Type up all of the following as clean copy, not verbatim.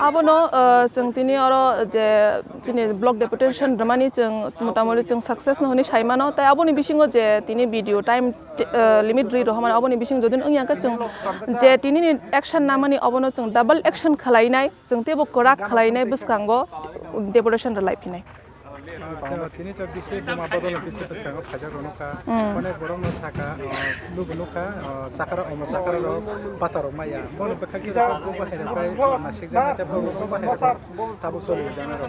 Abono जों तिनि आरो जे तिनि ब्लक डेपुटेशन रमानी जों मोटामोटी जों सक्सेस नहनि साइमानो ताइ आबोनि बिसिङो जे तिनि भिडियो टाइम लिमिट रि रहमान आबोनि बिसिङ जदिन अंयाका जों जे तिनि एक्शन नामानि आबोनो जों डबल एक्शन खलायनाय जों तेबो करा खलायनाय बसकांगो डेपुटेशन र लाइफिनाय तिनी त बिसे दमा बदल बिसे बसकांगो फाजा रनुका माने बरम साका लुगनुका साकर अम साकर र बातार माया बन बखा कि जा को बाहेर पाइ मासिक जाते को बाहेर ताबु चलि जाना र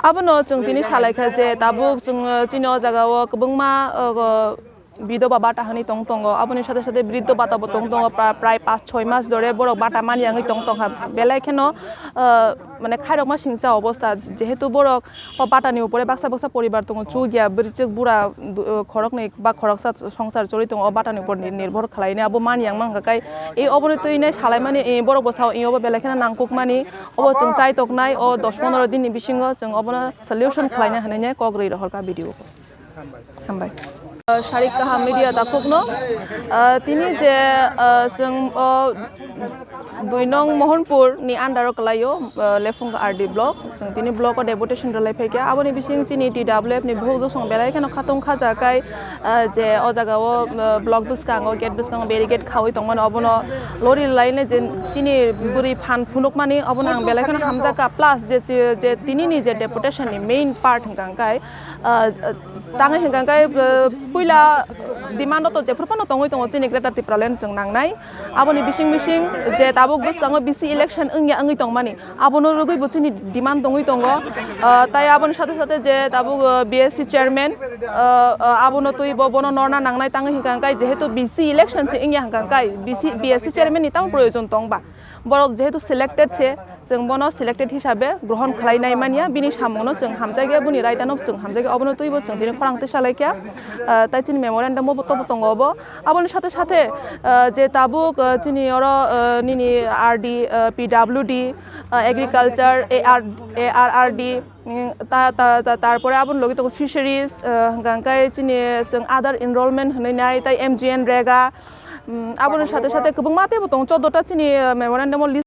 आबोनो जों तिनि सालायखा जे ताबु जों चिनो जागाव गोबांमा বিধবা বাটা হানি টং টং আপনি সাথে সাথে বৃদ্ধ বাটা টং টং প্রায় 5-6 মাস ধরে বড় বাটা মানিয়াঙি টং টং বেলাইখেন মানে খাইরকমা সিংসা অবস্থা যেহেতু বড় বাটানি উপরে বাক্সা বাক্সা পরিবার টং চুগিয়া বৃচক বুড়া খরক নেই বা খরকসা সংসার চলি টং বাটানি উপর নির্ভর খালাইনে আবো মানিয়াং মাংগাকাই এই অবনতইনে সালাই মানে এই বড় বসাও এই অব বেলাইখেন নাংকুক মানি অব जों চাই তকনাই ও 10-15 দিননি বিসিङो जों অবনা সলিউশন খালাইনে হানাইনে কগ্रै रहरका ভিডিও हामबाय शारिक काहा मीडिया दाखुकनो तिनी जे जों 2 नং मोहनपुर नि आन्डार कलायो लेफुंग आरडी ब्लक जों तिनी ब्लक डेपुटेशन रलाय फैके आबोनि बिसिं चिनि टीडब्ल्यूएफ नि बहु सं बेलाय केन खातंग खाजाकाय जे अ जागाव ब्लक बुसकांगो गेट बुसकांगो बेरिगेट खावै तंमन अबनो लरि लाइने जे चिनि बुरि फान फुनुक मानि अबनो आं बेलाय केन हामजाका प्लस जे तिनी नि जे डेपुटेशन नि मेन पार्ट हंगांकाय ताङै हंगांकाय पुइला डिमान्ड तो जेफोरफोरनो तङै तङ चिनि ग्रेटर टिप्रालेन जों नांनाय आबोनि बिसिं बिसिं जे ताबुक बसकांगो बिसि इलेक्शन अंगिया अंगै तंमानि आबोनो रुगै बुचिनि डिमान्ड तङै तङ ताइ आबोनि साथे साथे जे ताबुक बीएससी चेयरमैन आबोनो तुइ बबनो नरना नांनाय ताङै हंगांकाय जेहेतु बिसि इलेक्शन से अंगिया हंगांकाय बीएससी चेयरमैन नि तां प्रयोजन तंबा बरक जेहेतु सिलेक्टेड छे जों बनो सिलेक्टेड हिसाबै ग्रहण खालायनाय मानिया बिनि सामनो जों हामजागे बुनि रायदानो जों हामजागे अबनो तुइबो जों दिनै फरांते सालायखिया ताइ चिनि मेमोरेन्डाम बो तो तंगबो आबोनि साथे साथे जे ताबुक चिनि अर निनि आरडी पीडब्ल्यूडी एग्रीकालचार एआरआरडी तारपरे आबोन लगे तो फिशारिज गांकाय चिनि जों आदार एनरोलमेन्ट होनाय ताइ एमजीएन रेगा आबोनि साथे साथे गोबां मातेबो दं 14टा चिनि मेमोरेन्डाम